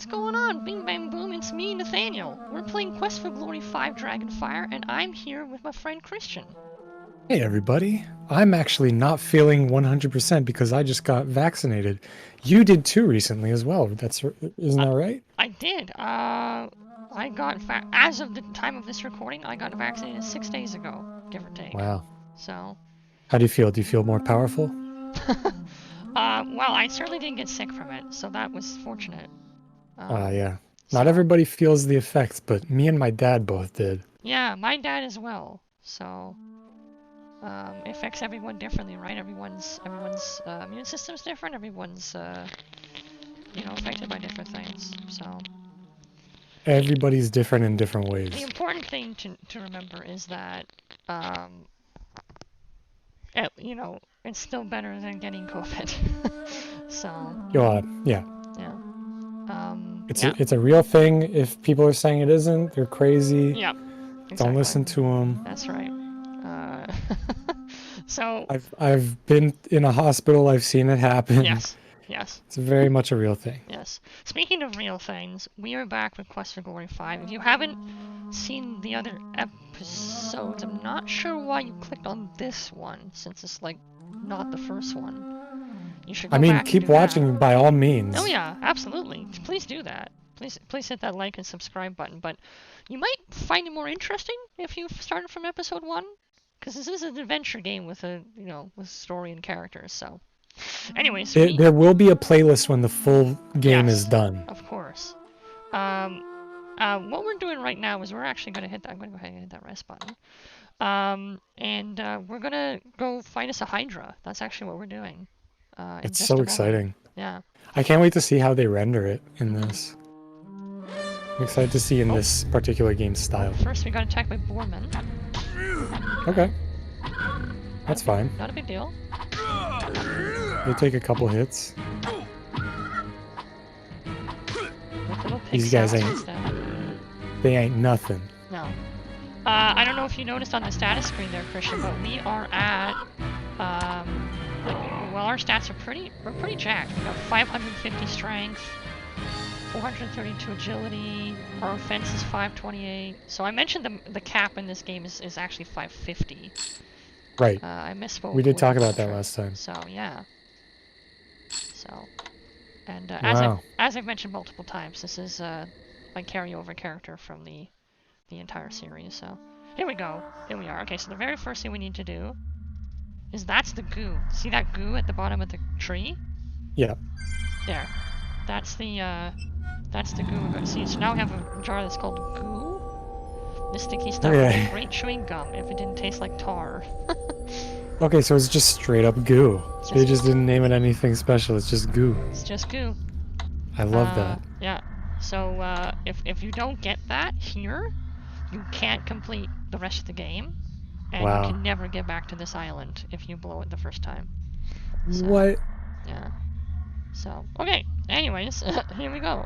what's going on? Bing bang boom, it's me, Nathaniel. We're playing Quest for Glory 5 Dragonfire, and I'm here with my friend Christian. Hey everybody, I'm actually not feeling 100% because I just got vaccinated. You did too recently as well. Isn't that right? I did. I got, as of the time of this recording, I got vaccinated 6 days ago, give or take. Wow. So. How do you feel? Do you feel more powerful? Well, I certainly didn't get sick from it, so that was fortunate. Yeah. Not So. everybody feels the effects, but me and my dad both did. Yeah, my dad as well. So. It affects everyone differently, right? Everyone's immune system's different. Everyone's affected by different things. So Everybody's different in different ways. the important thing to remember is that it's still better than getting COVID. So Yeah. yeah. It's a real thing. If people are saying it isn't, they're crazy. Yep. Exactly. Don't listen to them. That's right. So I've been in a hospital. I've seen it happen. Yes. It's very much a real thing. Yes. Speaking of real things, we are back with Quest for Glory 5. If you haven't seen the other episodes, I'm not sure why you clicked on this one, since it's like not the first one. You should go back keep watching by all means. Oh yeah, absolutely. Please do that. Please hit that like and subscribe button. But you might find it more interesting if you started from episode 1, because this is an adventure game with with story and characters. So, anyways, there will be a playlist when the full game is done. Of course. What we're doing right now is we're actually going to hit that. I'm going to go ahead and hit that rest button. And we're going to go fight us a Hydra. That's actually what we're doing. It's so exciting. Yeah. I can't wait to see how they render it in this. I'm excited to see in this particular game style. First, we got attacked by Boorman. Okay. That's fine. Not a big deal. They'll take a couple hits. These guys they ain't nothing. No. I don't know if you noticed on the status screen there, Christian, but we are at, our stats are we're pretty jacked. We got 550 strength, 432 agility, our offense is 528. So I mentioned the cap in this game is actually 550. Right. I misspoke. We did talk about that last time. So yeah. So, and as I've mentioned multiple times, this is my carryover character from the entire series. So here we go. Here we are. Okay, so the very first thing we need to do is that's the goo. See that goo at the bottom of the tree? Yeah. There. That's the goo we're going to see. So now we have a jar that's called goo. This sticky stuff is great chewing gum if it didn't taste like tar. Okay, so it's just straight up goo. They just didn't name it anything special. It's just goo. It's just goo. I love that. Yeah. So if you don't get that here, you can't complete the rest of the game, and you can never get back to this island if you blow it the first time. So, what? Yeah. So, okay. Anyways, here we go.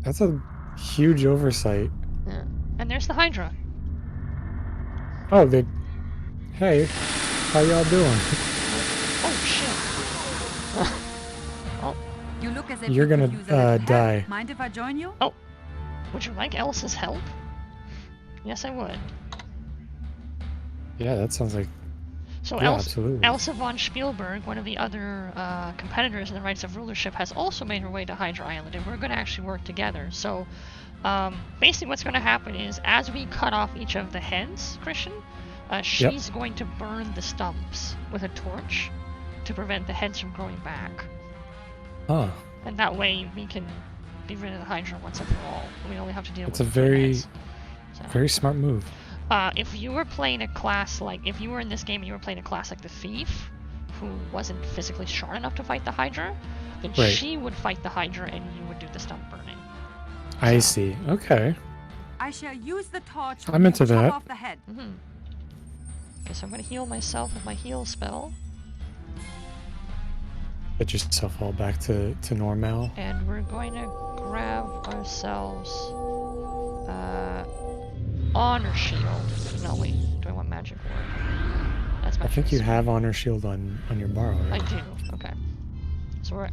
That's a huge oversight. Yeah. And there's the Hydra. Oh, Hey, how y'all doing? Oh, shit. Oh. You look as if You're gonna die. Mind if I join you? Oh. Would you like Elsa's help? Yes, I would. Yeah, that sounds like... So yeah, absolutely. Elsa von Spielberg, one of the other competitors in the Rites of Rulership, has also made her way to Hydra Island, and we're going to actually work together. So basically what's going to happen is, as we cut off each of the heads, Christian, she's going to burn the stumps with a torch to prevent the heads from growing back. Huh. And that way we can be rid of the Hydra once and for all. We only have to deal with it. It's a very smart move. If you were playing a class if you were in this game and you were playing a class like the Thief, who wasn't physically strong enough to fight the Hydra, then she would fight the Hydra and you would do the stump burning. I see. Okay. I shall use the torch. I'm into that. Off the head. Okay, so I'm gonna heal myself with my heal spell. Get yourself all back to normal. And we're going to grab ourselves honor shield. No, wait. Do I want magic word? That's my. I think you have honor shield on your bar already. I do. Okay. So I'm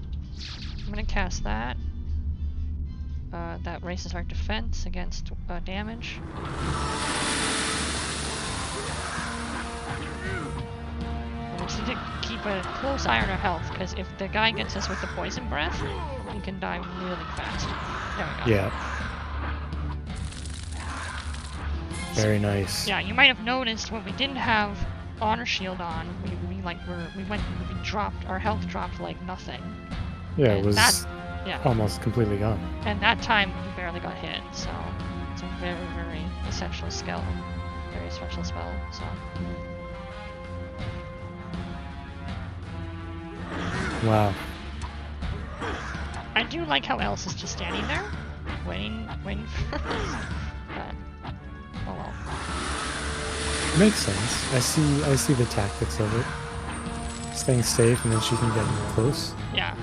gonna cast that. that raises our defense against damage. And we just need to keep a close eye on our health, because if the guy gets us with the poison breath, we can die really fast. There we go. Yeah. Very nice. Yeah, you might have noticed when we didn't have honor shield on, we dropped, our health dropped like nothing. Yeah, And it was yeah. almost completely gone. And that time we barely got hit, so it's a very, very essential skill. Very special spell, so. Wow. I do like how Elsa is just standing there, waiting for us. But, oh well. Makes sense. I see the tactics of it. Staying safe and then she can get close. Yeah.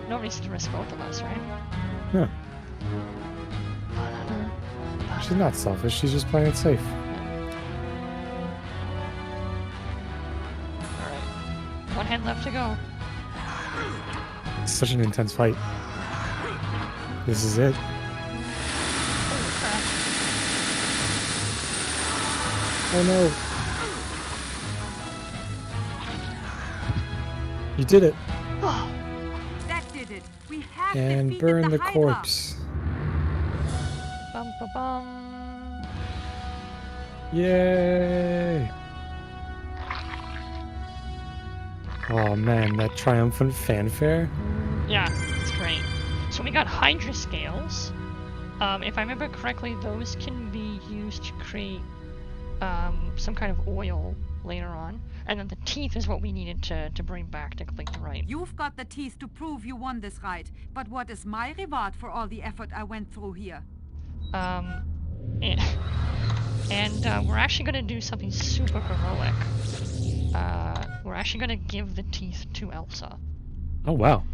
Nobody's to risk both of us, right? Yeah. She's not selfish, she's just playing it safe. Alright. One hand left to go. It's such an intense fight. This is it. Holy crap. Oh no. You did it. That did it. We have And defeated burn the Hydra. corpse. Bum ba bum. Yay! Oh man, that triumphant fanfare. Yeah, it's great. So we got Hydra scales. If I remember correctly, those can be used to create some kind of oil later on. And then the teeth is what we needed to bring back to complete the rite. You've got the teeth to prove you won this rite, but what is my reward for all the effort I went through here? And we're actually going to do something super heroic. We're actually going to give the teeth to Elsa. Oh wow.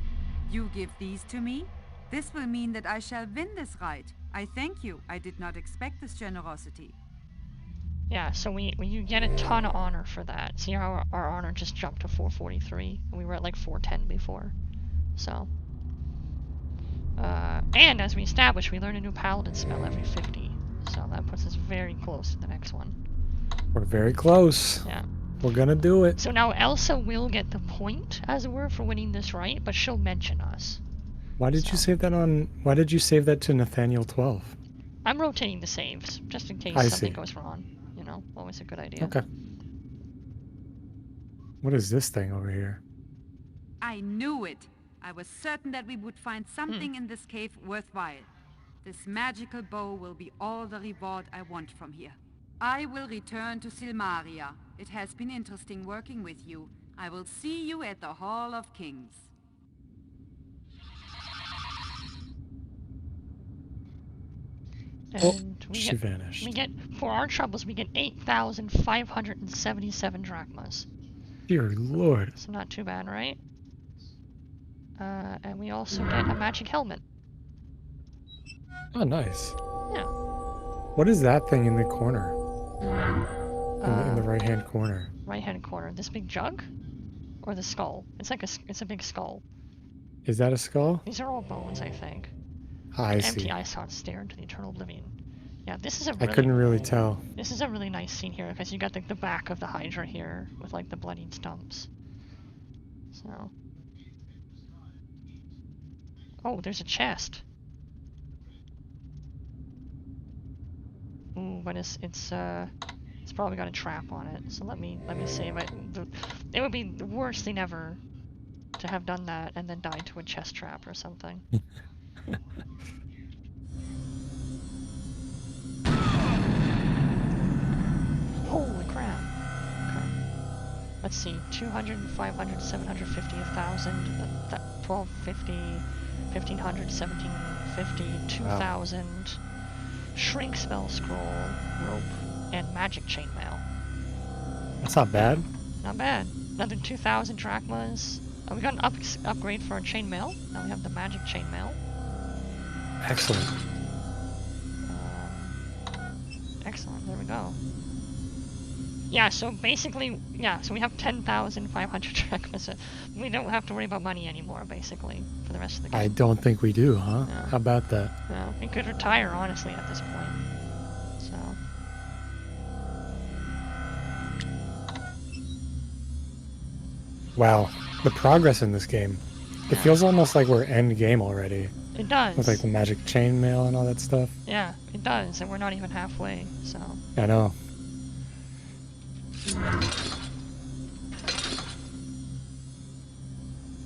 You give these to me? This will mean that I shall win this rite. I thank you. I did not expect this generosity. Yeah, so you get a ton of honor for that. See how our honor just jumped to 443? We were at like 410 before. So. And as we established, we learn a new paladin spell every 50. So that puts us very close to the next one. We're very close. Yeah. We're gonna do it. So now Elsa will get the point, as it were, for winning this rite, but she'll mention us. Why did you save that on? Why did you save that to Nathaniel 12? I'm rotating the saves, just in case I something see. goes wrong. You know, always a good idea. Okay. What is this thing over here? I knew it. I was certain that we would find something in this cave worthwhile. This magical bow will be all the reward I want from here. I will return to Silmaria. It has been interesting working with you. I will see you at the Hall of Kings. And She vanished. we get, for our troubles, we get 8,577 drachmas. Dear Lord. So not too bad, right? And we also get a magic helmet. Oh, nice. Yeah. What is that thing in the corner? In the right-hand corner. Right-hand corner. This big jug? Or the skull? It's like it's a big skull. Is that a skull? These are all bones, I think. I Empty see. eye sockets stare into the eternal oblivion. Yeah, this is a I really, couldn't really tell. This is a really nice scene here, because you got the back of the Hydra here, with like the bloodied stumps. So. Oh, there's a chest. Ooh, but it's probably got a trap on it. So let me save it. It would be the worst thing ever to have done that and then died to a chest trap or something. Holy crap. Okay. Let's see. 200, 500, 750, 1,000, 1,250, 1,500, 1,750, 2,000. Wow. Shrink spell scroll, rope, and magic chainmail. That's not bad. Not bad. Another 2,000 drachmas. We got an upgrade for our chainmail. Now we have the magic chainmail. Excellent. Excellent. There we go. Yeah, so basically, yeah, so we have 10,500 drachma, so we don't have to worry about money anymore, basically, for the rest of the game. I don't think we do, huh? No. How about that? No, we could retire, honestly, at this point. So. Wow, the progress in this game. It Yeah. feels almost like we're end game already. It does. With like the magic chainmail and all that stuff. Yeah, it does, and we're not even halfway, so. I know.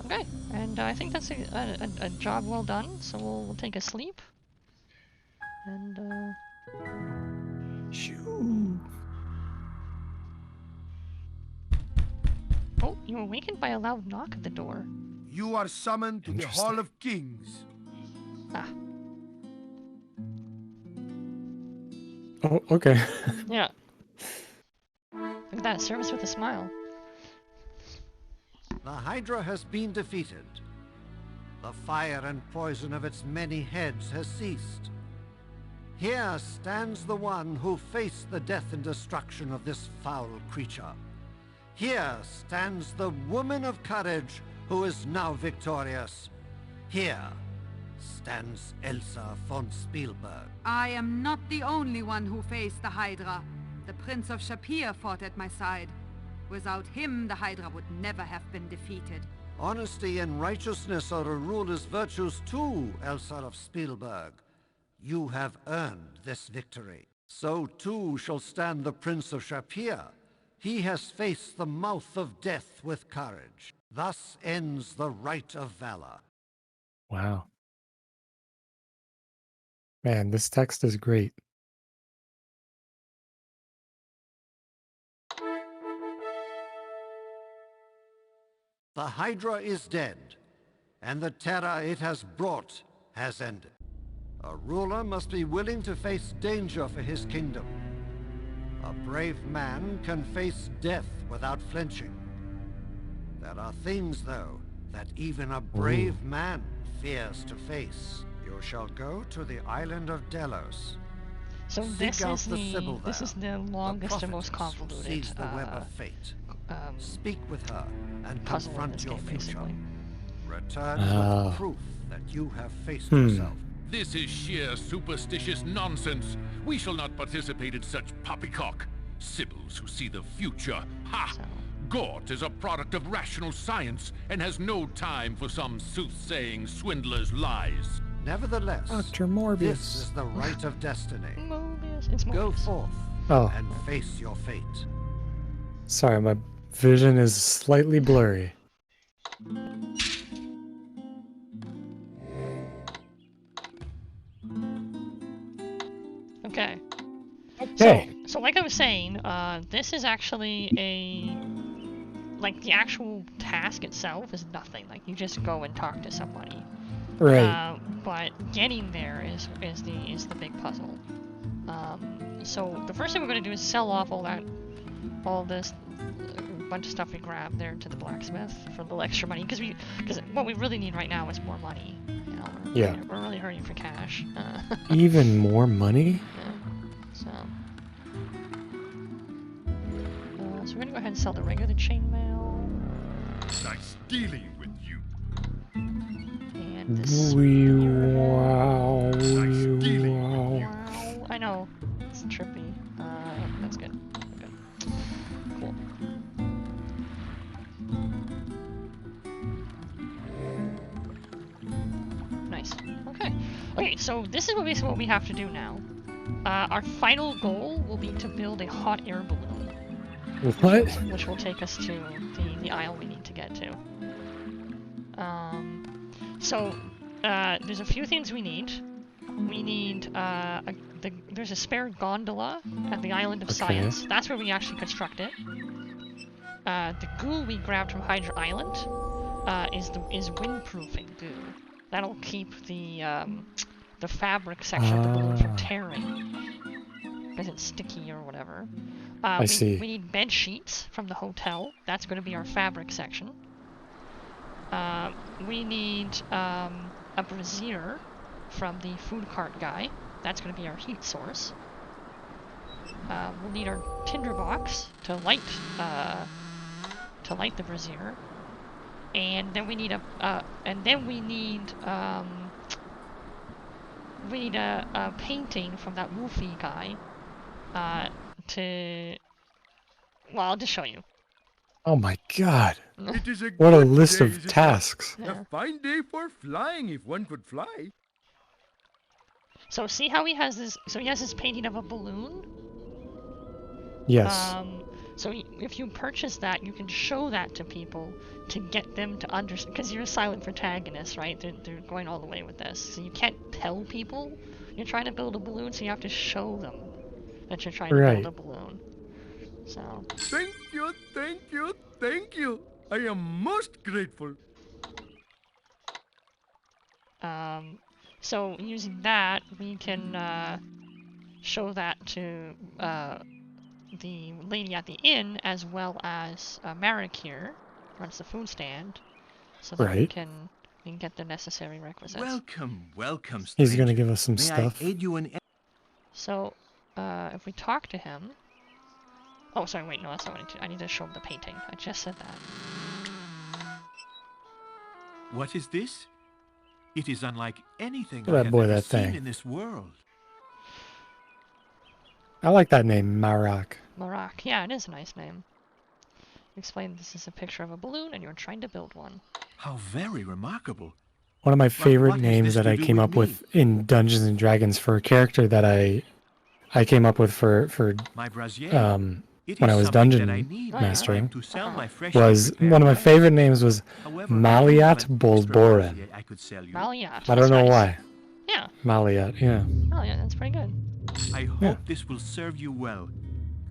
Okay, and I think that's a job well done, so we'll take a sleep. And, Shoo. Oh, you were awakened by a loud knock at the door. You are summoned to the Hall of Kings. Ah. Oh, okay. Yeah. Look at that, service with a smile. The Hydra has been defeated. The fire and poison of its many heads has ceased. Here stands the one who faced the death and destruction of this foul creature. Here stands the woman of courage who is now victorious. Here stands Elsa von Spielberg. I am not the only one who faced the Hydra. The Prince of Shapir fought at my side. Without him, the Hydra would never have been defeated. Honesty and righteousness are a ruler's virtues too, Elsa of Spielberg. You have earned this victory. So too shall stand the Prince of Shapir. He has faced the mouth of death with courage. Thus ends the Rite of Valor. Wow. Man, this text is great. The Hydra is dead, and the terror it has brought has ended. A ruler must be willing to face danger for his kingdom. A brave man can face death without flinching. There are things, though, that even a brave man fears to face. You shall go to the island of Delos. So Seek this out is the Sibyl this there, is the longest and most prophetess who convoluted sees the web of fate. Speak with her and puzzle in confront this your game, future. basically. Return Ah. with proof that you have faced yourself. This is sheer superstitious nonsense. We shall not participate in such poppycock. Sibyls who see the future. Ha! So. Gort is a product of rational science and has no time for some soothsaying swindler's lies. Nevertheless, Dr. Morbius. this is the right of destiny. Mobius. It's Mobius. Go forth Oh, and face your fate. sorry, my vision is slightly blurry. Okay. Okay. So like I was saying, this is actually like the actual task itself is nothing. Like you just go and talk to somebody. Right. But getting there is the big puzzle. So the first thing we're gonna do is sell off all this bunch of stuff we grabbed there to the blacksmith for a little extra money because what we really need right now is more money. You know, Yeah. We're really hurting for cash. Even more money? Yeah. So we're gonna go ahead and sell the regular chainmail Nice dealing with you. and this. Wow. Wow. I know. It's trippy. That's good. Good. Cool. Nice. Okay. Okay, so this is basically what we have to do now. Our final goal will be to build a hot air balloon. What? Which will take us to the isle we need to get to. There's a few things we need. We need, there's a spare gondola at the Island of Science. That's where we actually construct it. The goo we grabbed from Hydra Island is windproofing goo. That'll keep the fabric section of the balloon from tearing. Because it's sticky or whatever. I see. We need bed sheets from the hotel. That's going to be our fabric section. We need a brazier from the food cart guy. That's going to be our heat source. we'll need our tinderbox to light the brazier, and then we need a painting from that Wolfie guy to. Well, I'll just show you. Oh my god. It is a What a good list day, of is it not? tasks. Yeah. A fine day for flying, if one could fly. So see how he has this. So he has this painting of a balloon. Yes. So if you purchase that, you can show that to people to get them to understand. Because you're a silent protagonist, right? They're going all the way with this. So you can't tell people you're trying to build a balloon. So you have to show them that you're trying to build a balloon. So. Thank you, thank you, thank you. I am most grateful. So using that, we can show that to the lady at the inn, as well as Marek here, runs the food stand, so that we can get the necessary requisites. Welcome, welcome, stranger. He's gonna give us some May stuff. I aid you in... So, if we talk to him... Oh, sorry, wait, no, that's not what I need to... I need to show him the painting. I just said that. What is this? It is unlike anything Look I at have that boy, ever that seen thing. in this world. I like that name, Marak. Marak, yeah, it is a nice name. Explain this is a picture of a balloon and you're trying to build one. How very remarkable. One of my favorite what has names this that to I do came with up me? with in Dungeons and Dragons for a character that I came up with for My brazier. when I was something that dungeon I need mastering to sell my freshly was prepared one of my wines. favorite names was However, Maliat I do have an extra Bolboren. brazier I could sell you. Maliat. I don't know nice. why. Yeah. Maliat, yeah. Maliat, that's pretty good. I hope Yeah. this will serve you well.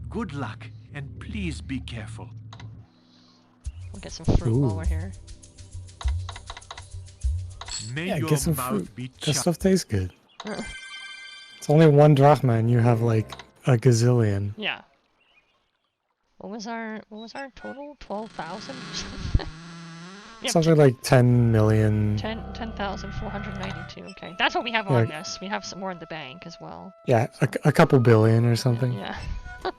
Good luck, and please be careful. We'll get some fruit while Ooh. we're here. May Yeah, your get some mouth fruit. be That chopped. stuff tastes good. It's only 1 drachma and you have like a gazillion. Yeah. What was our total? 12,000? Yep, Something like 10 million. 10,492. Okay, that's what we have Yeah. on this. We have some more in the bank as well. Yeah, a couple billion or something. Yeah. How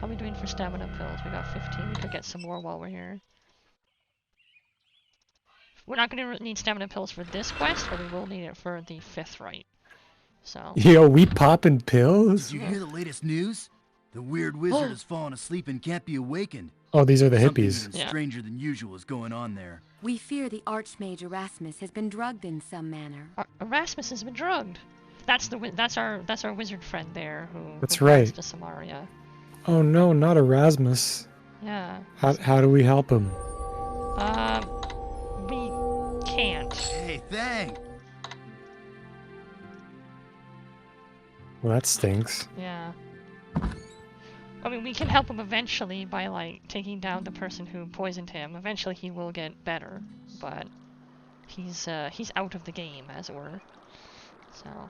are we doing for stamina pills? We got 15. We could get some more while we're here. We're not going to need stamina pills for this quest, but we will need it for the 5th rite. So. Yo, we popping pills? Did you hear the latest news? The weird wizard has fallen asleep and can't be awakened. Oh, these are the Something hippies. even Yeah. stranger than usual is going on there. We fear the Archmage Erasmus has been drugged in some manner. Erasmus has been drugged. That's our wizard friend there who. That's who right. flies to Samaria. Oh no, not Erasmus. Yeah. How do we help him? We can't. Hey, thanks. Well, that stinks. Yeah. I mean, we can help him eventually by, like, taking down the person who poisoned him. Eventually he will get better, but he's out of the game, as it were. So.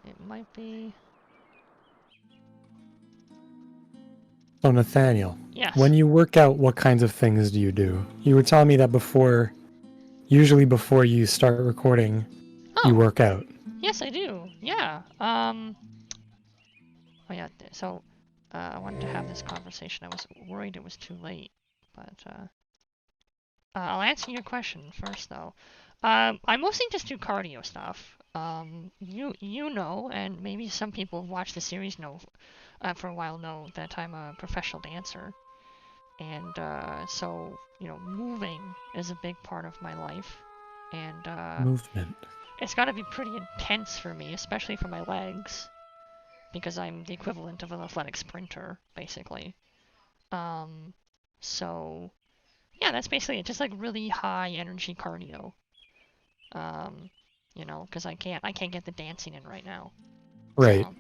It might be... So Nathaniel, Yes. when you work out, what kinds of things do you do? You were telling me that usually before you start recording, you work out. Yes, I do. Yeah. Oh yeah. So, I wanted to have this conversation. I was worried it was too late, but I'll answer your question first, though. I mostly just do cardio stuff. You know, and maybe some people who watch the series know, for a while know that I'm a professional dancer, and so you know, moving is a big part of my life, and Movement. it's got to be pretty intense for me, especially for my legs, because I'm the equivalent of an athletic sprinter, basically. So, yeah, that's basically it. Just like really high energy cardio. You know, because I can't get the dancing in right now. Right. So,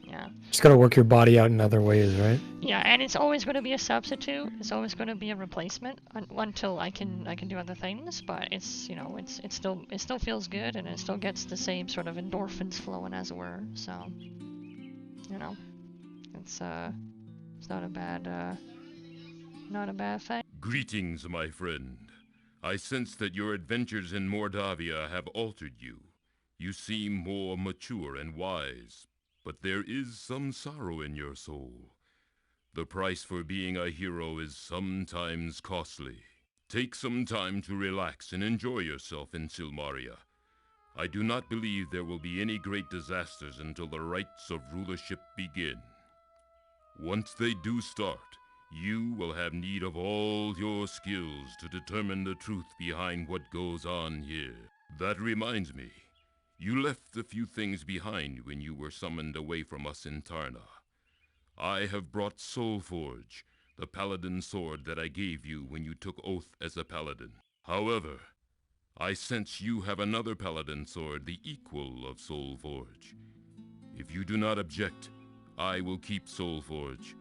yeah. Just gotta work your body out in other ways, right? Yeah, and it's always going to be a substitute. It's always going to be a replacement until I can do other things. But it's, you know, it still feels good, and it still gets the same sort of endorphins flowing, as it were. So, you know, it's not a bad thing. Greetings, my friend. I sense that your adventures in Mordavia have altered you. You seem more mature and wise, but there is some sorrow in your soul. The price for being a hero is sometimes costly. Take some time to relax and enjoy yourself in Silmaria. I do not believe there will be any great disasters until the rites of rulership begin. Once they do start, you will have need of all your skills to determine the truth behind what goes on here. That reminds me, you left a few things behind when you were summoned away from us in Tarna. I have brought Soulforge, the paladin sword that I gave you when you took oath as a paladin. However, I sense you have another paladin sword, the equal of Soulforge. If you do not object, I will keep Soulforge.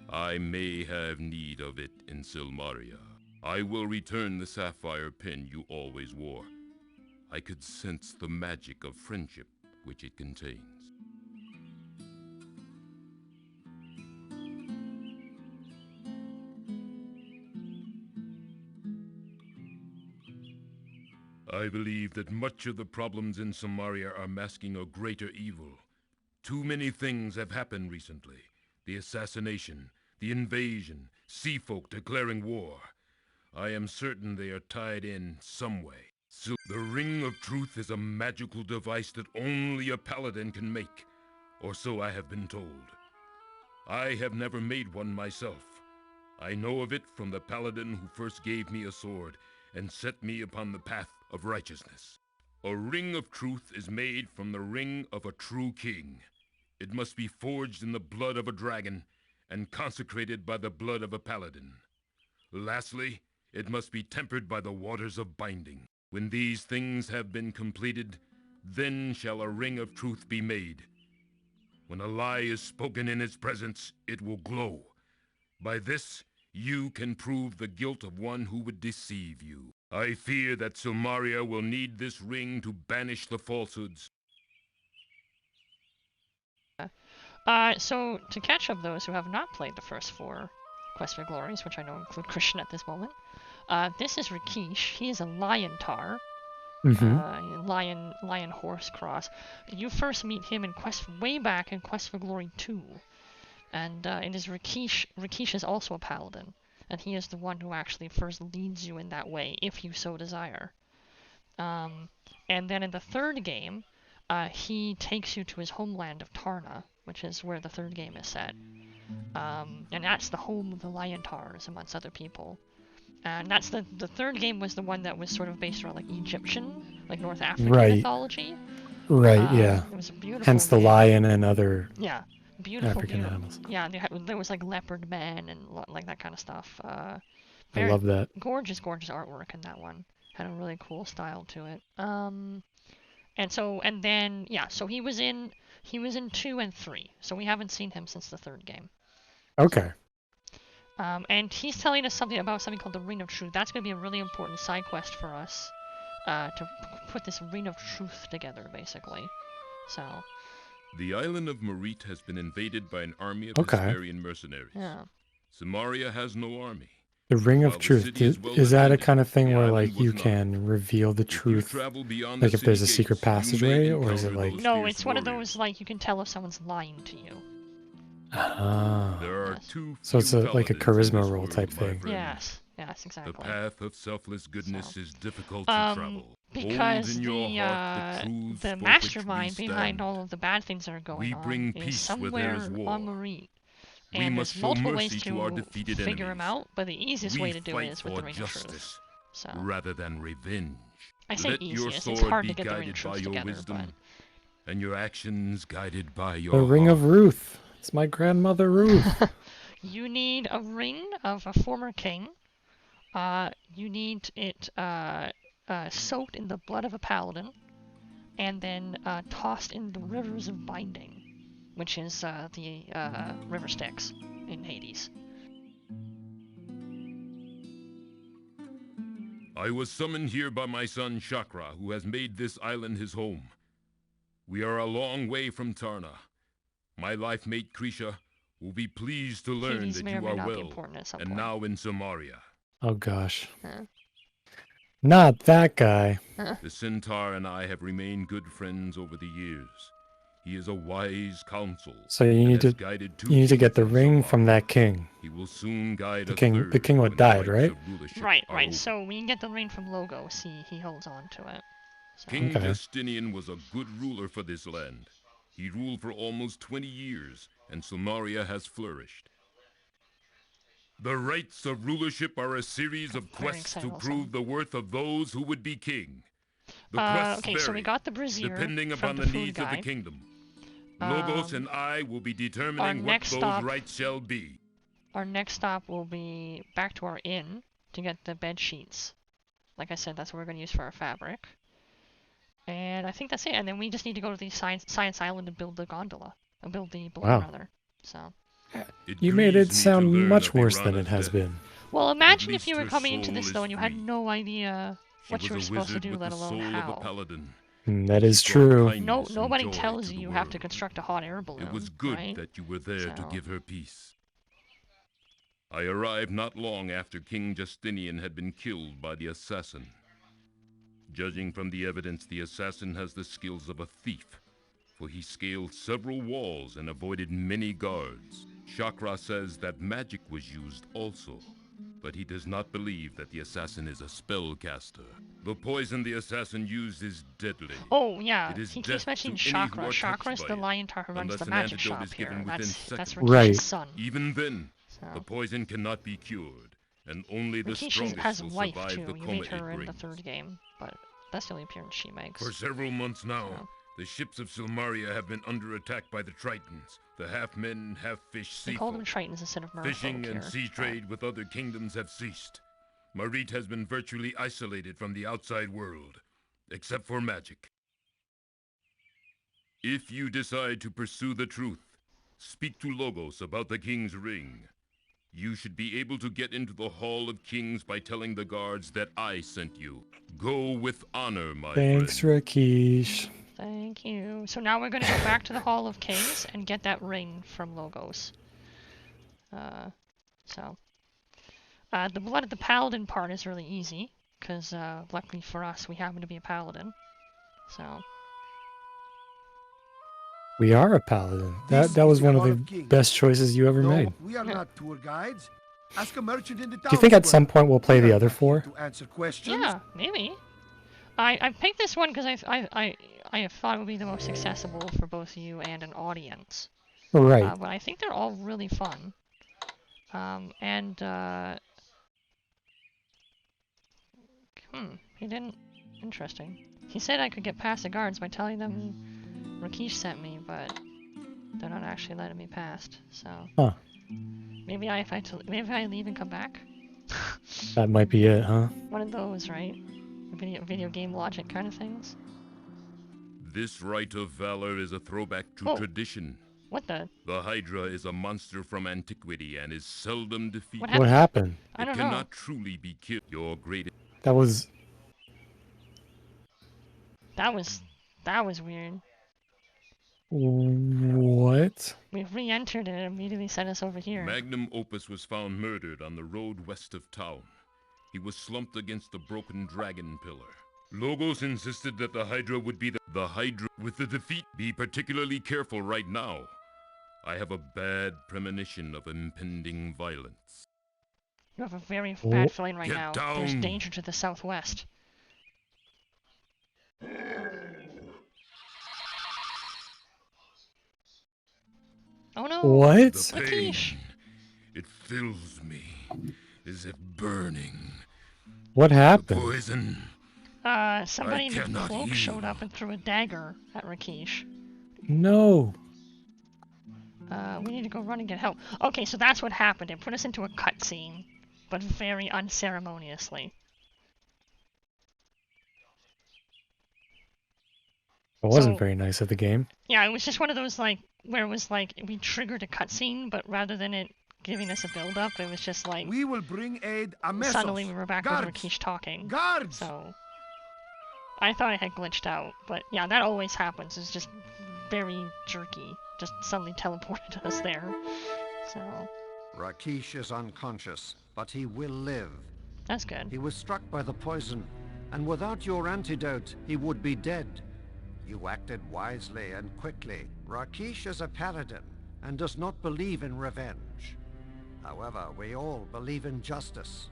I may have need of it in Silmaria. I will return the sapphire pin you always wore. I could sense the magic of friendship which it contains. I believe that much of the problems in Samaria are masking a greater evil. Too many things have happened recently. The assassination, the invasion, sea folk declaring war. I am certain they are tied in some way. So the Ring of Truth is a magical device that only a paladin can make, or so I have been told. I have never made one myself. I know of it from the paladin who first gave me a sword and set me upon the path of righteousness. A Ring of Truth is made from the ring of a true king. It must be forged in the blood of a dragon and consecrated by the blood of a paladin. Lastly, it must be tempered by the waters of binding. When these things have been completed, then shall a Ring of Truth be made. When a lie is spoken in its presence, it will glow. By this, you can prove the guilt of one who would deceive you. I fear that Silmaria will need this ring to banish the falsehoods. So to catch up those who have not played the first 4 Quest for Glories, which I know include Christian at this moment, this is Rakesh. He is a lion tar. Lion horse cross. You first meet him in way back in Quest for Glory 2. And it is Rakesh. Rakesh is also a paladin. And he is the one who actually first leads you in that way, if you so desire. And then in the 3rd game, he takes you to his homeland of Tarna, which is where the 3rd game is set. And that's the home of the Lion Tars, amongst other people. And that's the 3rd game was the one that was sort of based around like Egyptian, like North African mythology. Right, yeah. It was a beautiful Hence the game. lion and other beautiful animals. Yeah, there was like leopard men and like that kind of stuff. I love that. Gorgeous artwork in that one. Had a really cool style to it. So he was in 2 and 3. So we haven't seen him since the 3rd game. Okay. And he's telling us something called the Ring of Truth. That's going to be a really important side quest for us to put this Ring of Truth together, basically. So. The island of Merit has been invaded by an army of Hesperian mercenaries. Yeah. Samaria has no army. The Ring of Truth, is that a kind of thing where like you can reveal the truth, like if there's a secret passageway, or is it like... No, it's one of those like you can tell if someone's lying to you. Ah. There are so it's like a charisma roll type thing. Yes, exactly. The path of selfless goodness is difficult to travel. Because the mastermind behind all of the bad things that are going on is somewhere on Merit. And there's multiple ways to figure him out, but the easiest way to do it is with the Ring of Truth. So. Rather than revenge. I say easiest, it's hard to get the Ring of Truth together, but... And your actions guided by your The Ring of Ruth. It's my grandmother Ruth. You need a ring of a former king. You need it soaked in the blood of a paladin, and then tossed in the rivers of binding, which is the river Styx in Hades. I was summoned here by my son Chakra, who has made this island his home. We are a long way from Tarna. My life mate Krisha will be pleased to learn Hades that may you or may are not be well, important at some and point. now in Samaria. Oh gosh. Not that guy. The centaur and I have remained good friends over the years. He is a wise counsel. So you and need has to guided two you need to get kings the in ring Somalia. from that king. He will soon guide The a king- third the king what when died, the right? rights of rulership Right, are right. over. So we can get the ring from Logos. He holds on to it. So. King Okay. Justinian was a good ruler for this land. He ruled for almost 20 years, and Samaria has flourished. The rights of rulership are a series of Very quests excited to also. prove the worth of those who would be king. The quests Okay, vary, so we got the brazier depending from upon the the food needs of guy. the kingdom. Logos and I will be determining what next those stop- rights shall be. Our next stop will be back to our inn to get the bed sheets. Like I said, that's what we're going to use for our fabric. And I think that's it. And then we just need to go to the Science Island and build the gondola. And build the balloon, Wow. rather. So. You made it grieves me to sound learn much of worse than it Irana's has death. been. Well, imagine if least you were her coming into soul this is though and you had free. no idea She what was you were a supposed to wizard do, with let the alone soul how. of a paladin. That She is brought true. kindness and Nobody joy tells to you the you have to world. construct a hot air balloon. It was good right? that you were there to So- give her peace. I arrived not long after King Justinian had been killed by the assassin. Judging from the evidence, the assassin has the skills of a thief, for he scaled several walls and avoided many guards. Chakra says that magic was used also, but he does not believe that the assassin is a spellcaster. The poison the assassin used is deadly. Oh yeah, It is he keeps death mentioning to any who Chakra. are Chakra's touched the by it, lion tar who runs unless the an magic antidote shop is here. given within That's seconds. Rikishi's Right. son. Even then, So. the poison cannot be cured, and only the Rikishi strongest has a will wife survive too. the You coma meet her it in the brings. third game, but that's the only appearance she makes. For several months now, So. the ships of Silmaria have been under attack by the Tritons, the half-men, half-fish sea They call them folk. Tritons instead of merfolk Fishing and here, sea but- trade with other kingdoms have ceased. Marit has been virtually isolated from the outside world, except for magic. If you decide to pursue the truth, speak to Logos about the King's Ring. You should be able to get into the Hall of Kings by telling the guards that I sent you. Go with honor, my Thanks, friend. Rakesh. Thank you. So now we're going to go back to the Hall of Kings and get that ring from Logos. The Blood of the Paladin part is really easy, because luckily for us, we happen to be a paladin. So, We are a paladin. This That is was the one of Hall the of Kings. best choices you ever No, made. we are not tour guides. Ask a merchant in the town. Do you think at some point we'll play the other four? To answer questions. yeah, maybe. I picked this one because I thought it would be the most accessible for both you and an audience. Right. But I think they're all really fun. He didn't... Interesting. He said I could get past the guards by telling them Rakesh sent me, but they're not actually letting me past, so... Huh. Maybe if I leave and come back? That might be it, huh? One of those, right? Video game logic kind of things. This Rite of Valor is a throwback to Whoa. tradition. What the? The Hydra is a monster from antiquity and is seldom defeated. What What happened? I don't it know. cannot truly be killed. Your greatest... That was... That was weird. What? We re-entered and it immediately sent us over here. Magnum Opus was found murdered on the road west of town. He was slumped against a broken dragon pillar. Logos insisted that the Hydra would be the Hydra with the defeat. Be particularly careful right now. I have a bad premonition of impending violence. You have a very bad feeling right Get now. down. There's danger to the southwest. Oh no! What? The pain, Rakesh. it fills me as if burning. What The happened? poison. Somebody in the cannot cloak heal. showed up and threw a dagger at Rakesh. No. We need to go run and get help. Okay, so that's what happened. It put us into a cutscene, but very unceremoniously. It wasn't So- very nice of the game. Yeah, it was just one of those, like, where it was like, we triggered a cutscene, but rather than it giving us a build-up, it was just like, We will bring aid a mesos. suddenly we were back with Guards. Rakesh talking. Guards! So, I thought I had glitched out, but yeah, that always happens. It's just very jerky. Just suddenly teleported us there. So, Rakesh is unconscious, but he will live. that's good. He was struck by the poison, and without your antidote, he would be dead. You acted wisely and quickly. Rakesh is a paladin and does not believe in revenge. However, we all believe in justice.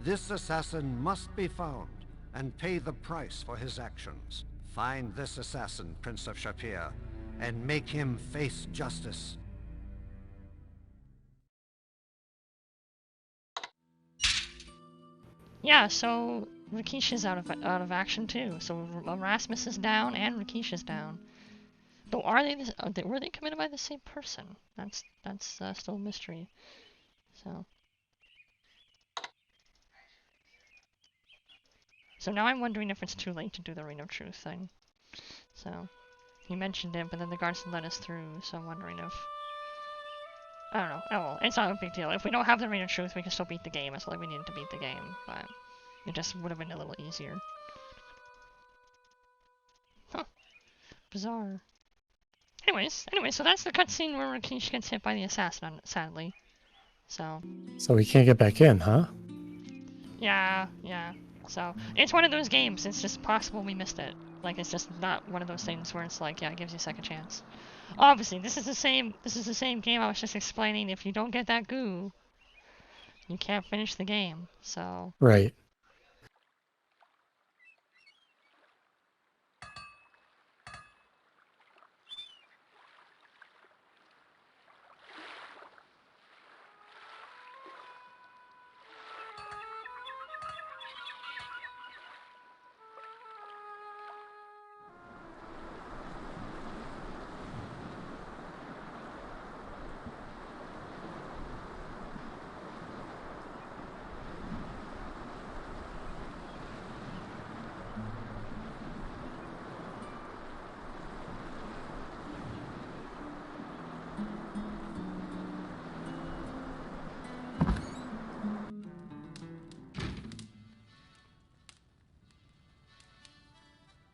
This assassin must be found and pay the price for his actions. Find this assassin, Prince of Shapir, and make him face justice. Yeah, so Rakesh is out of action too. So Erasmus is down and Rakesh is down. Though were they committed by the same person? That's still a mystery. So now I'm wondering if it's too late to do the Ring of Truth thing. So he mentioned it, but then the guards let us through. So I'm wondering if I don't know. Oh well, it's not a big deal. If we don't have the Ring of Truth, we can still beat the game. It's not like we needed to beat the game, but it just would have been a little easier. Huh. Bizarre. Anyways, so that's the cutscene where Rakesh gets hit by the assassin, sadly. So we can't get back in, huh? yeah. So it's one of those games. It's just possible we missed it. Like it's just not one of those things where it's like, yeah, it gives you a second chance. Obviously, this is the same game I was just explaining. If you don't get that goo, you can't finish the game. So Right.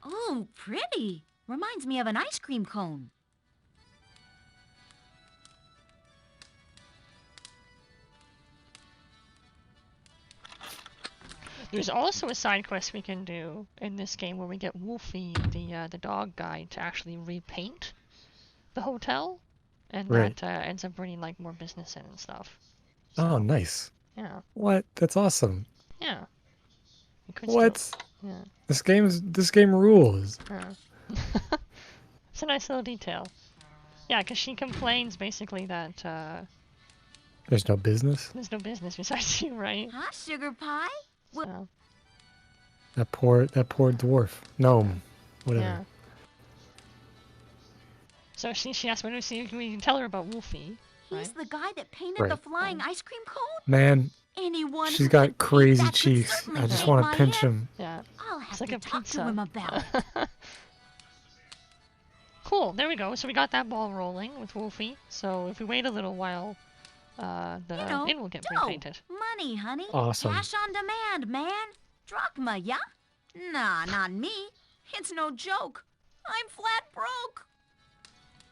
Oh, pretty. Reminds me of an ice cream cone. there's also a side quest we can do in this game where we get Wolfie, the dog guy, to actually repaint the hotel, and Right. that ends up bringing like more business in and stuff. Oh, nice. Yeah. What? That's awesome. Yeah. You could What? Still, yeah. This game rules. It's a nice little detail. Yeah, because she complains basically that There's no business. there's no business besides you, right? Huh, sugar pie? So, That poor dwarf. Gnome. Whatever. yeah. So she asked me to see if we can tell her about Wolfie. He's Right? the guy that painted the flying ice cream cone? Man, Anyone she's who got could paint crazy that could cheeks. certainly I just shake want my to pinch head. him. Yeah. I'll have It's like to a talk pizza. to him about it. Cool, there we go. So we got that ball rolling with Wolfie. So if we wait a little while, the inn will get repainted. Money, honey. Awesome. Cash on demand, man. Drachma, yeah? Nah, not me. It's no joke. I'm flat broke.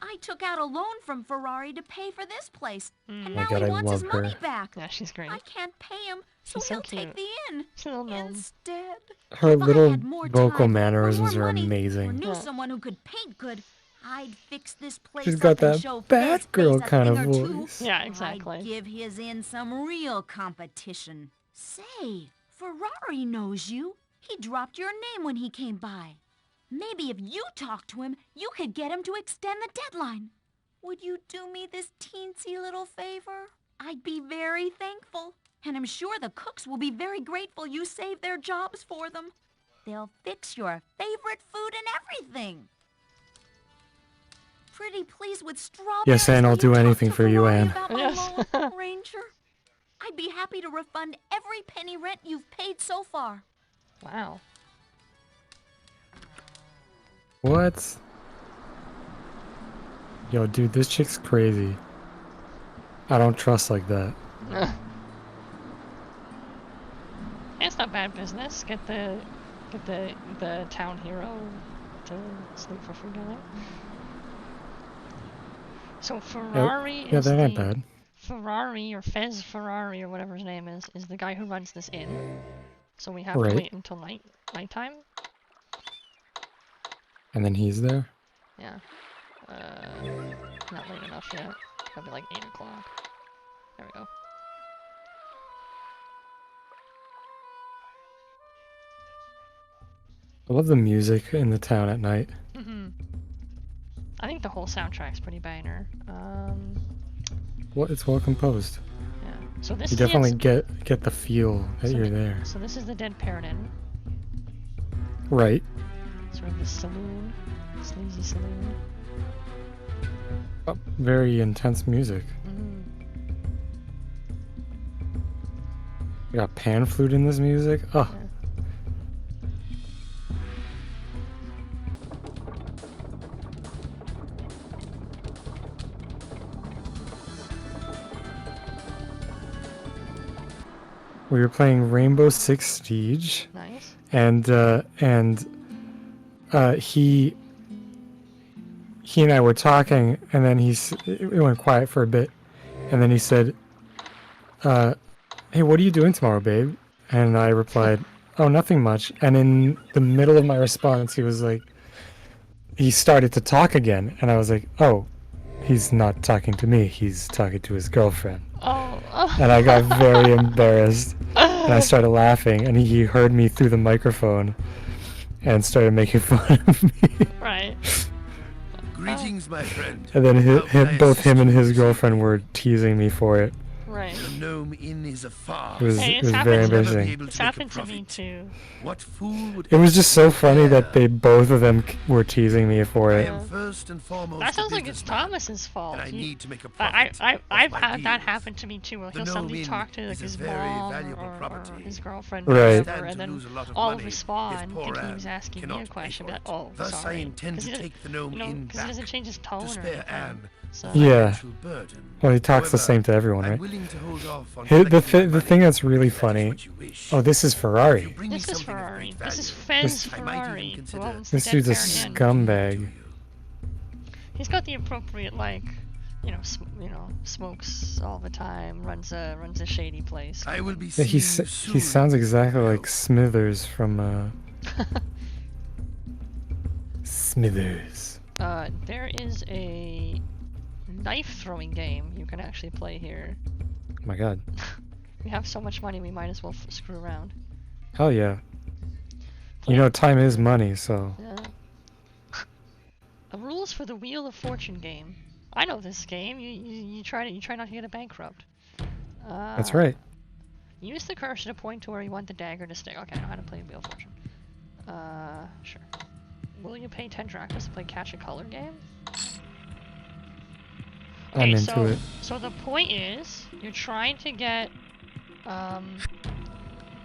I took out a loan from Ferrari to pay for this place, and now God, he I wants his love money her. back. Yeah, she's great. I can't pay him, so She's so he'll cute. take the inn Little gnome. instead. Her If I little had more vocal time, mannerisms or more are money, Or amazing. knew Yeah. someone who could paint good, I'd fix this place She's up got and that show Fez Batgirl a kind thing of or two. voice. Yeah, exactly. I'd give his inn some real competition. Say, Ferrari knows you. He dropped your name when he came by. Maybe if you talk to him, you could get him to extend the deadline. Would you do me this teensy little favor? I'd be very thankful. And I'm sure the cooks will be very grateful you saved their jobs for them. They'll fix your favorite food and everything. Pretty please with strawberries. Yes, Anne, I'll will you do talk anything to for you, Ferrari Anne. about my Yes. loan, Ranger? I'd be happy to refund every penny rent you've paid so far. Wow. What? Yo, dude, this chick's crazy. I don't trust like that. It's not bad business. Get the town hero to sleep for free together. So Ferrari Yeah, is that ain't the bad. Ferrari or Fez Ferrari or whatever his name is the guy who runs this inn. So we have to wait until nighttime. And then he's there? Yeah. Not late enough yet. Probably like 8 o'clock. There we go. I love the music in the town at night. I think the whole soundtrack's pretty banger. Well, it's well composed. Yeah. So this You definitely get the feel that you're there. So this is the Dead Parrot Inn. Right. Sort of the saloon. Sleazy saloon. Oh, very intense music. You got pan flute in this music? Oh. Yeah. We were playing Rainbow Six Siege. Nice. And he and I were talking, and then it went quiet for a bit, and then he said, "Hey, what are you doing tomorrow, babe?" And I replied, "Oh, nothing much." And in the middle of my response, he was like, he started to talk again, and I was like, "Oh, he's not talking to me. He's talking to his girlfriend." Oh. And I got very embarrassed, and I started laughing, and he heard me through the microphone and started making fun of me. Right. Greetings, my friend. And then both him and his girlfriend were teasing me for it. Right. The gnome inn is a farce. It was very embarrassing. It's happened to me too. What fool would It was just so funny that both of them were teasing me for I it. am first and foremost That sounds like it's Thomas's fault. and I need to make a I've profit. had that happen to me too. Where he'll suddenly talk to like his mom or his girlfriend, or Right. whatever, and then all of respond thinking he was asking me a question. Be like, oh, Thus sorry. I intend to take the gnome inn because he doesn't change his tone or spare anything. Anne So. Yeah. Well, he talks the same to everyone, I'm right? willing to hold off on The thing that's really funny. Oh, this is Ferrari. This is Ferrari. This is Fez Ferrari. Who owns This the dude's a Dead Parrot Inn. scumbag. He's got the appropriate, like, smokes all the time, runs a shady place. I will be Yeah, he sounds exactly like Smithers from Smithers. There is a knife throwing game you can actually play here. Oh my god. We have so much money, we might as well screw around. Hell yeah. You know, time is money, so. Yeah. The rules for the Wheel of Fortune game. I know this game. You try not to get it bankrupt. That's right. Use the cursor to point to where you want the dagger to stick. Okay, I know how to play Wheel of Fortune. Sure. Will you pay 10 drachmas to play Catch a Color game? Okay, I'm into it. So the point is, you're trying to get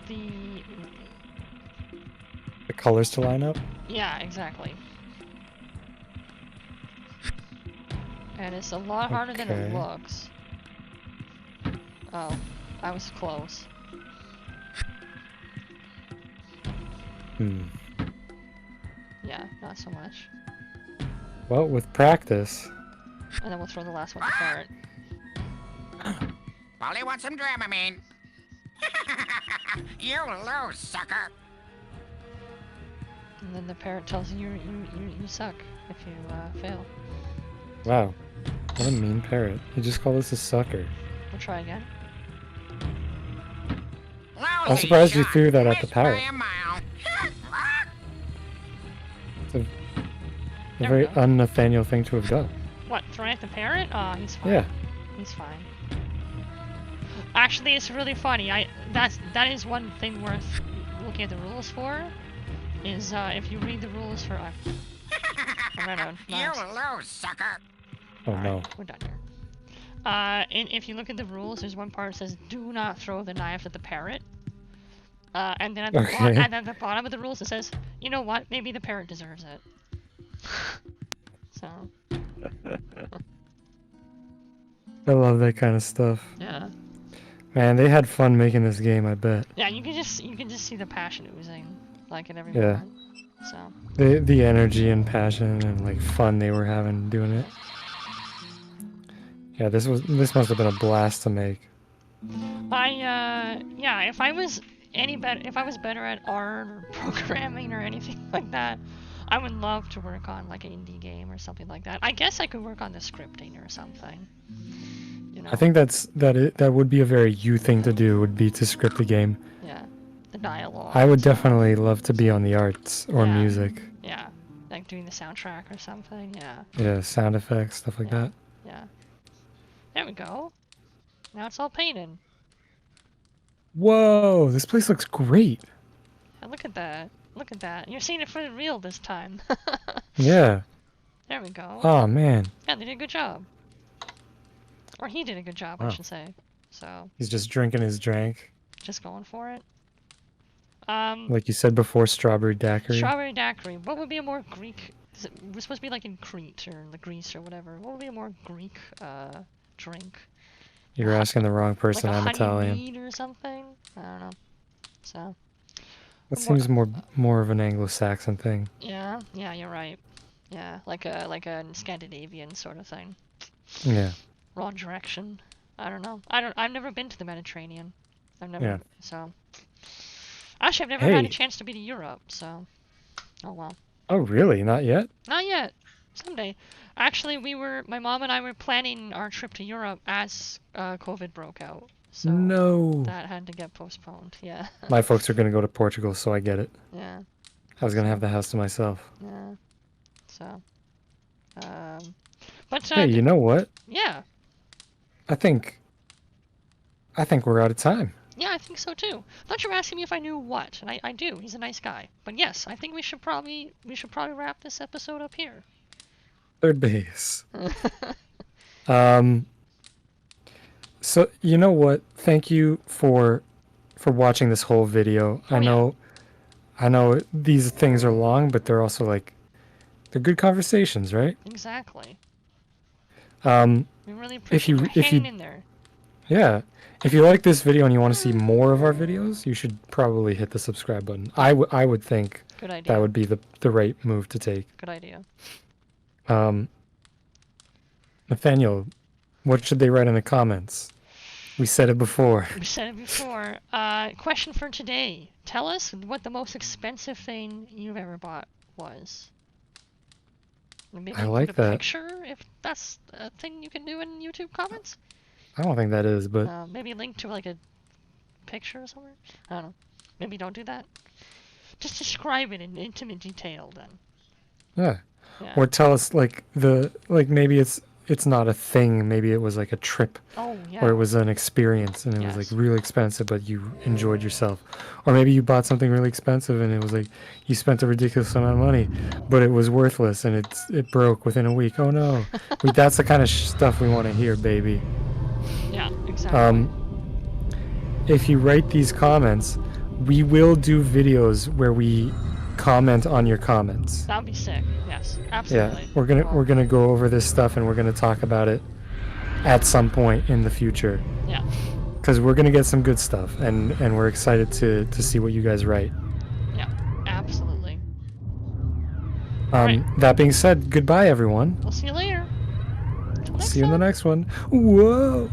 The colors to line up? Yeah, exactly. And it's a lot harder than it looks. Oh, I was close. Yeah, not so much. Well, with practice. And then we'll throw the last one to Parrot. Polly wants some Dramamine. You lose, sucker. And then the Parrot tells you you suck if you fail. Wow. What a mean parrot. You just call us a sucker. We'll try again. I'm surprised you threw that at the parrot. It's a very un-Nathaniel thing to have done. What, throwing at the Parrot? Oh, he's fine. Yeah. He's fine. Actually, it's really funny. That is one thing worth looking at the rules for. Is if you read the rules for I'm right on. You lose, sucker. Oh no. We're done here. And if you look at the rules, there's one part that says, "Do not throw the knife at the parrot." And then at the bottom of the rules it says, "You know what? Maybe the parrot deserves it." So. I love that kind of stuff. Yeah. Man, they had fun making this game, I bet. Yeah, you can just see the passion oozing, like in every moment. So. The energy and passion and like fun they were having doing it. Yeah, this must have been a blast to make. Yeah, if I was if I was better at art or programming or anything like that, I would love to work on like an indie game or something like that. I guess I could work on the scripting or something. You know? I think that would be a very you thing to do, would be to script a game. Yeah, the dialogue. I would definitely love to be on the arts or Yeah. music. Yeah, like doing the soundtrack or something. Yeah. Yeah, sound effects, stuff like that. Yeah. There we go. Now it's all painted. Whoa, this place looks great. And look at that. Look at that. You're seeing it for real this time. Yeah. There we go. Oh man. Yeah, they did a good job. Or he did a good job, I Wow. should say. So. He's just drinking his drink. Just going for it. Like you said before, strawberry daiquiri. Strawberry daiquiri. What would be a more Greek? We're supposed to be like in Crete or in the Greece or whatever. What would be a more Greek drink? You're asking the wrong person. Like a I'm honey Italian. mead or something? I don't know. So. That seems more of an Anglo-Saxon thing. Yeah, yeah, you're right. Yeah, like a Scandinavian sort of thing. Yeah. Wrong direction. I don't know. I've never been to the Mediterranean. I've never. Yeah. So. Actually, I've never had a chance to be to Europe. So. Oh well. Oh really? Not yet? Not yet. Someday. Actually, my mom and I were planning our trip to Europe as COVID broke out. So No. that had to get postponed. Yeah. My folks are gonna go to Portugal, so I get it. Yeah. I was gonna have the house to myself. Yeah. So. But. Hey, you know what? Yeah. I think we're out of time. Yeah, I think so too. I thought you were asking me if I knew what, and I do. He's a nice guy. But yes, I think we should probably wrap this episode up here. Third base. So you know what? Thank you for watching this whole video. I know these things are long, but they're also they're good conversations, right? Exactly. We really appreciate you hanging in there. Yeah. If you like this video and you want to see more of our videos, you should probably hit the subscribe button. I would think Good idea. that would be the right move to take. Good idea. Nathaniel, what should they write in the comments? We said it before. We said it before. Question for today. Tell us what the most expensive thing you've ever bought was. Maybe I like put a that. picture, if that's a thing you can do in YouTube comments. I don't think that is, but Maybe link to like a picture or somewhere. I don't know. Maybe don't do that. Just describe it in intimate detail then. yeah. Or tell us maybe it's not a thing. Maybe it was like a trip. Oh, yeah. Or it was an experience and it was like really expensive, but you enjoyed yourself. Or maybe you bought something really expensive and it was like you spent a ridiculous amount of money, but it was worthless and it broke within a week. Oh no. That's the kind of stuff we want to hear, baby. Yeah, exactly. If you write these comments, we will do videos where we comment on your comments. That'd be sick. Yes, absolutely. Yeah, we're gonna go over this stuff and we're gonna talk about it at some point in the future. Yeah. Because we're gonna get some good stuff, and we're excited to see what you guys write. Yeah, absolutely. That being said, goodbye everyone. We'll see you later. See you in the next one. Whoa.